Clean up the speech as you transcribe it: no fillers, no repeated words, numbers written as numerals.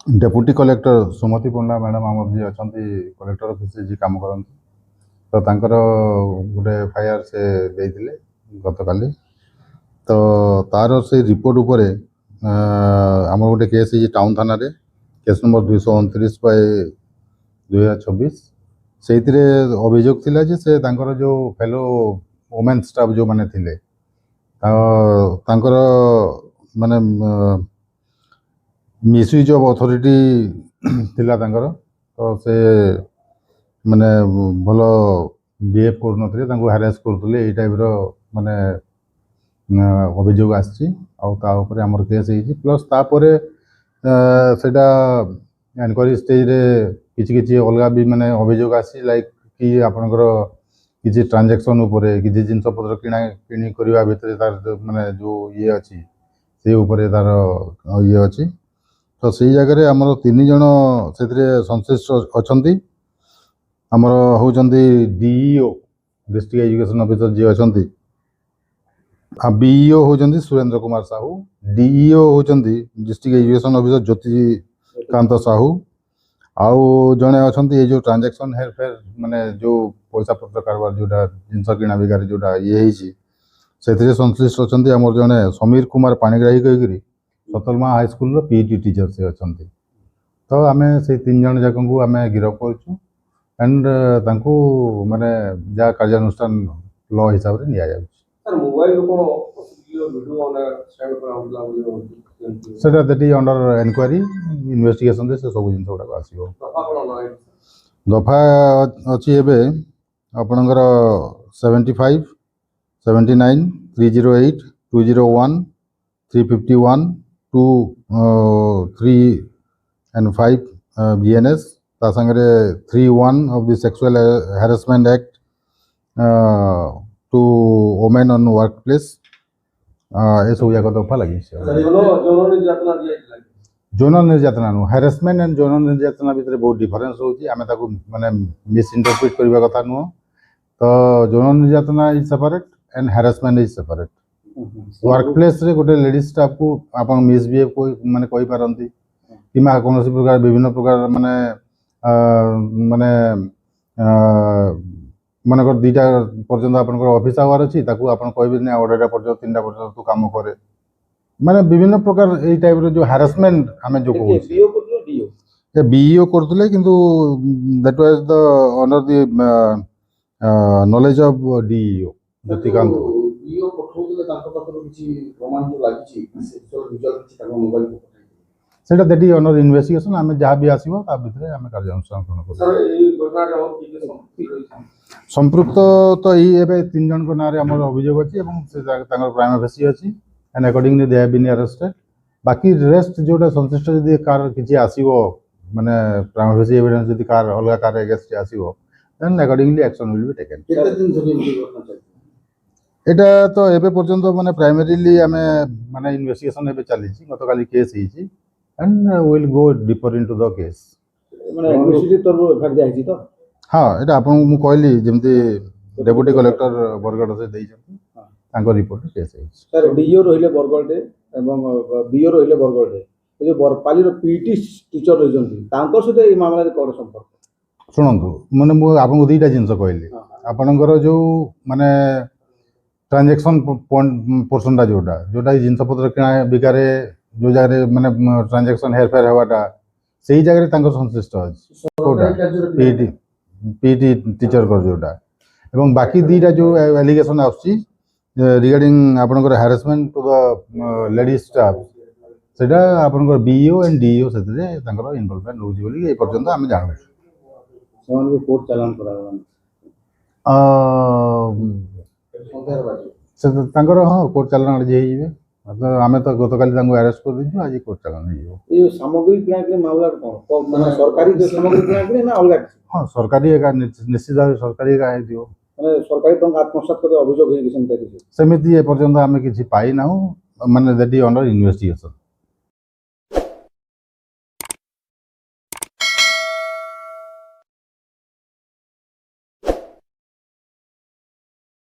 deputy collector सुमति पंडा madam आम जी अच्छा collector office जी कम करती तो तांकर गोटे एफआईआर से देते गत काली तो तार से रिपोर्ट उपर आम गोटे केस टाउन थाना रे केस नंबर 229/2026 से अभियोग थिला जे से तांकर जो फेलो वुमेन स्टाफ जो माने थिले तांकर माने मिसयूज ऑफ अथॉरिटी थिला तांकर तो से माने भल बिहेव कर हारेस करते ये टाइप माने अभियोग आसपर आमर केस प्लस तापर सेटा एनक्वारी स्टेज रे किछि अलग भी माने अभियोग आसी लाइक कि आपनकर किछि ट्रांजैक्शन उपरे किछि जिनस पत्र किणा किणी करबा भितर तार माने जो ये अछि से उपरे तार ये अछि तो सही जगह आमर 3 जन से संश्लिष्ट अच्छा आमर होउचंदी DEO district education officer ji अच्छा बीईओ होउचंदी सुरेंद्र कुमार साहू डीईओ होउचंदी district education officer Jyoti Kant Sahu आउ जड़े अच्छा ये जो ट्रांजैक्शन हेर फेर माने जो पैसा पत्र कारबार जोटा जिनस किणा बिकार जोटा ये से संश्लिष्ट अच्छा आम जड़े समीर कुमार पाणिग्राही कहीकि Satalma high school PET teacher से अच्छा तो आम से 3 जन जाक आम गिरफ कर एंड तांको माने जा कार्यानुष्ठान लॉ हिसाब रे निया जाउछ सर मोबाइल को वीडियो ऑन सेंड करा सेटा दैट अंडर एनक्वायरी इन्वेस्टिगेशन से सब जिन गुड़ा आसो दफा अच्छी एवं आपणकर 75, 79, 308, 201, 351, 2, 3 and 5 BNS ता संगे 3(1) of the Sexual Harassment Act to women on workplace ये सब जाक दफा लगी যৌন निर्यातना नु हारासमेंट एंड যৌন निर्यातना भितर बहुत डिफरेंस होची आमे ताको माने मिस इंटरप्रेट करबा कथा नु तो যৌन निर्यातना is separate and harassment is separate work place रे गोटे लेडीज स्टाफ को आपन मिसबिहेव कोई माने कहि पारंती किमा कोनोसी प्रकार विभिन्न प्रकार माने माने मानकर 2टा पर्यंत आपनकर ऑफिस आवर अछि ताको आपन कहबे नै 2टा पर्यंत 3टा पर्यंत तू काम करे माने विभिन्न प्रकार ए टाइप रो जो हारासमेंट हमें जो कहू बीईओ करतले किंतु that was the under the knowledge of DEO Jyotikant BEO पठौतले तांको पाखरो किछि प्रमाण जो लागिछि सेक्सुअल रिजल्ट किछि ताको मोबाइल को सेटा दैट अंडर इन्वेस्टिगेशन हमें जहाँ भी आसीबो ता भितरे हमें कार्यानुष्ठान करू सर ए घटना रे हम कि संपृक्त तो ई एबे 3 जन को नारे हमर अभियोग अछि एवं से तांकर प्राइम फेसी अछि and accordingly they have been arrested बाकी रेस्ट जोटा संश्लिष्ट जदि कार किछि आसीबो माने प्राइम फेसी एविडेंस जदि कार अलग कार अगेंस्ट आसीबो then accordingly action will be taken केते दिन धरि करना चाहिए एटा तो एबे पर्यंत माने प्राइमरीली हमें माने इन्वेस्टिगेशन एबे चली छि गतकाली केस हिछि and will go deeper into the case माने यूनिवर्सिटी तरफ एफआईआर दिया हिछि तो हां एटा आपन मु कहली जेमति डेप्यूटी कलेक्टर बरगड़ से देइ छथि तांको रिपोर्ट केस हिछि सर डीओ रहिले बरगड़ दे एवं बीओ रहिले बरगड़ दे जो बरपाली रो पीटी टीचर रहिजंती तांको सहित ए मामला रे कोन संपर्क सुनंतु माने मु आपन 2टा जिंस कहली आपनकर जो माने ट्रांजैक्शन पोर्शन जोटा जोटा जिनस पत्र किणा बिकारे जो जगह माने ट्रांजैक्शन हेर फेर हवाटा सही जगह तांको संश्लिष्ट अछि कोटा पीटी टीचर कर जोटा एवं बाकी 2टा जो एलिगेशन आछि रिगार्डिंग आपनकर harassment to the ladies staff सेटा आपनकर बीईओ एंड डीईओ सेतरे तांकर इन्वॉल्वमेंट होछि बोली ए पर्यंत हम जानु सोन को कोर्ट चालान करावन से तांकर हां कोर्ट चालान जे हिबे मतलब आमे तो गतकाली तांको अरेस्ट कर दिछु आज कोर्ट चालान हिबो ए सामग्री किना के मामला कोन माने सरकारी जे सामग्री किना के ना अलग हां सरकारी एका निश्चित भाव सरकारी एका है दियो माने सरकारी टंका आत्मसात करे अभियोग हे कि सेमते सेमिति ए पर्यंत आमे किछि पाई नाहु माने दैट अंडर इन्वेस्टिगेशन